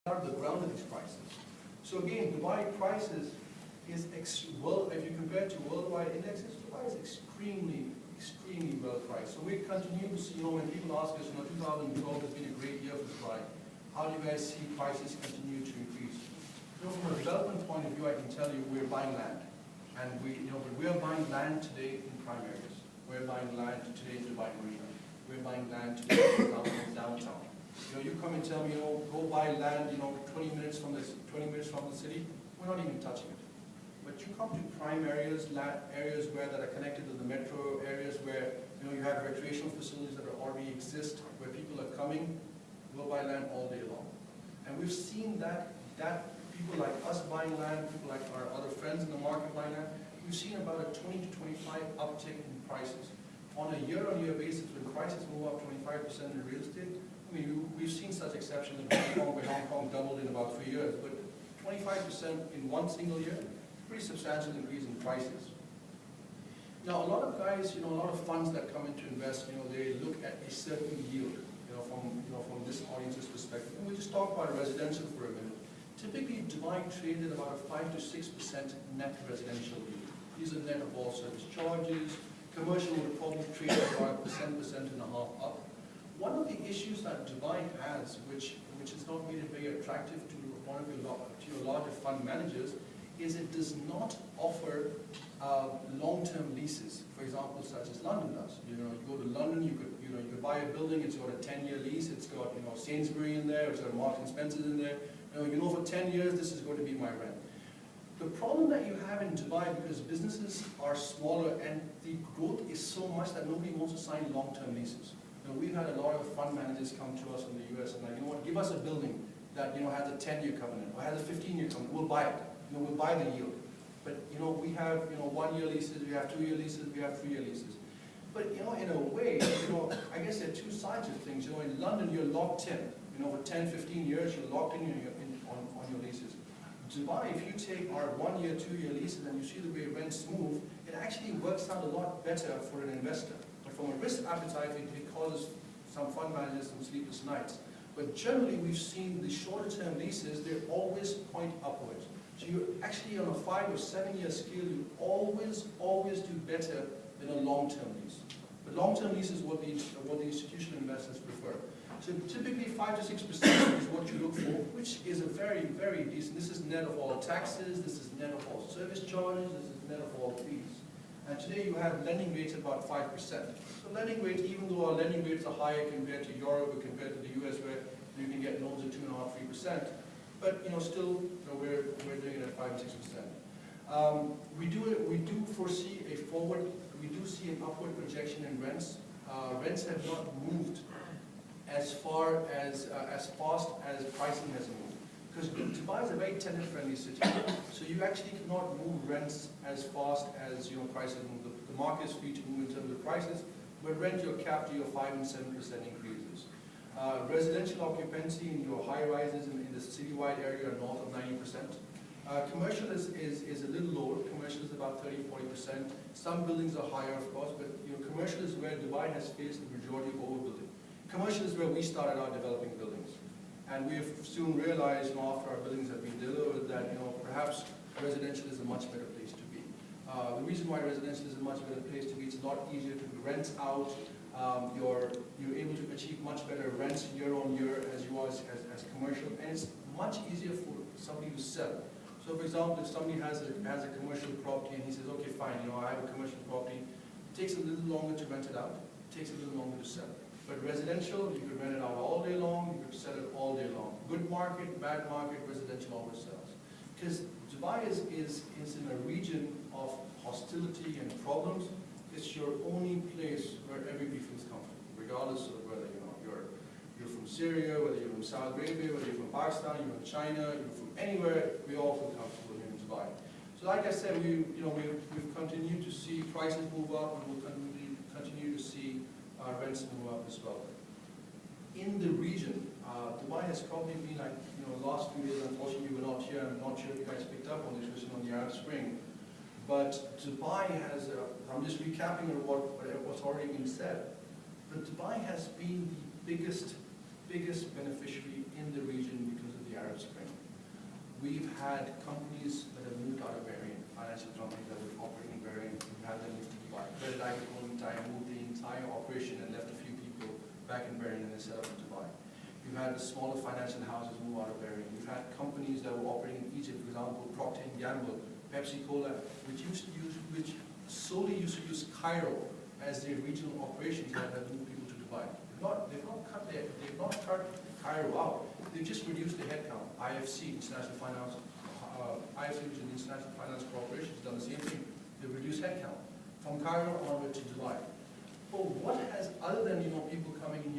out of the ground at these prices. So again, Dubai prices is, if you compare it to worldwide indexes, Dubai is extremely well priced. So we continue to see, when people ask us, 2012 has been a great year for Dubai, how do you guys see prices continue to increase? From a development point of view, I can tell you we're buying land. And we are buying land today in prime areas. We're buying land today in Dubai Marina. We're buying land today in downtown. You come and tell me, go buy land, 20 minutes from the city. We're not even touching it. But you come to prime areas, areas that are connected to the metro, areas where you have recreational facilities that already exist, where people are coming. We'll buy land all day long. And we've seen that people like us buying land, people like our other friends in the market buying land, we've seen about a 20 to 25 uptick in prices. On a year-on-year basis, when prices move up 25% in real estate, we've seen such exceptions in Hong Kong, where Hong Kong doubled in about 3 years, but 25% in one single year, pretty substantial increase in prices. Now, a lot of guys, a lot of funds that come in to invest, they look at a certain yield, from this audience's perspective. And we just talk about residential for a minute. Typically, Dubai trades at about a 5 to 6% net residential yield. These are net of all service charges. Commercial would probably trade at about 1.5% up. One of the issues that Dubai has, which has not made it very attractive to your larger fund managers, is it does not offer long-term leases, for example, such as London does. You go to London, you could buy a building, it's got a 10-year lease, it's got Sainsbury in there, it's got Marks and Spencer's in there. For 10 years, this is going to be my rent. The problem that you have in Dubai, because businesses are smaller and the growth is so much that nobody wants to sign long-term leases. We've had a lot of fund managers come to us in the US and like, give us a building that has a 10-year covenant or has a 15-year covenant. We'll buy it. We'll buy the yield. But we have 1-year leases, we have 2-year leases, we have 3-year leases. But in a way, I guess there are two sides of things. In London, you're locked in. For 10, 15 years, you're locked in on your leases. Dubai, if you take our 1-year, 2-year leases and you see the way rents move, it actually works out a lot better for an investor. But from a risk appetite, it causes some fund managers some sleepless nights. But generally, we've seen the shorter term leases, they always point upwards. So you're actually on a 5 or 7-year scale, you always do better than a long-term lease. But long-term lease is what the institutional investors prefer. So typically 5 to 6% is what you look for, which is a very, very decent. This is net of all taxes, this is net of all service charges, this is net of all fees. And today you have lending rates at about 5%. So lending rates, even though our lending rates are higher compared to Europe or compared to the US, where you can get loans at 2.5–3%, but still we're doing it at 5 to 6%. We do foresee we do see an upward projection in rents. Rents have not moved as fast as pricing has moved. Because Dubai is a very tenant-friendly city, so you actually cannot move rents as fast as prices move. The market is free to move in terms of prices, but rent you're capped to your 5 and 7% increases. Residential occupancy in your high-rises in the citywide area are north of 90%. Commercial is a little lower. Commercial is about 30–40%. Some buildings are higher, of course, but commercial is where Dubai has faced the majority of overbuilding. Commercial is where we started out developing buildings. And we have soon realized, after our buildings have been delivered, that perhaps residential is a much better place to be. The reason why residential is a much better place to be, it's a lot easier to rent out. You're able to achieve much better rents year on year as you are as commercial, and it's much easier for somebody to sell. So, for example, if somebody has a commercial property and he says, okay, fine, I have a commercial property, it takes a little longer to rent it out. It takes a little longer to sell. But residential, you could rent it out all day long, you could sell it all day long. Good market, bad market, residential always sells. Because Dubai is in a region of hostility and problems. It's your only place where everybody feels comfortable, regardless of whether you're from Syria, whether you're from Saudi Arabia, whether you're from Pakistan, you're from China, you're from anywhere, we all feel comfortable here in Dubai. So like I said, we've continued to see prices move up, and we'll continue to see rents move up as well. In the region, Dubai has probably been like, the last few days, unfortunately you were not here, I'm not sure if you guys picked up on this, especially on the Arab Spring, but Dubai has, I'm just recapping what's already been said, but Dubai has been the biggest beneficiary in the region because of the Arab Spring. We've had companies that have moved out of Bahrain, financial companies that were operating in Bahrain, we've had them move to Dubai. Credit Agricole moved the entire operation and left a few people back in Bahrain and they set up in Dubai. We've had the smaller financial houses move out of Bahrain. We've had companies that were operating in Egypt, for example, Procter & Gamble, Pepsi Cola, which solely used to use Cairo as their regional operations that have moved people to Dubai. They've not cut Cairo out. They've just reduced the headcount. IFC, International Finance, IFC, which is the International Finance Corporation, has done the same thing. They've reduced headcount from Cairo onward to Dubai. But what has, other than people coming in here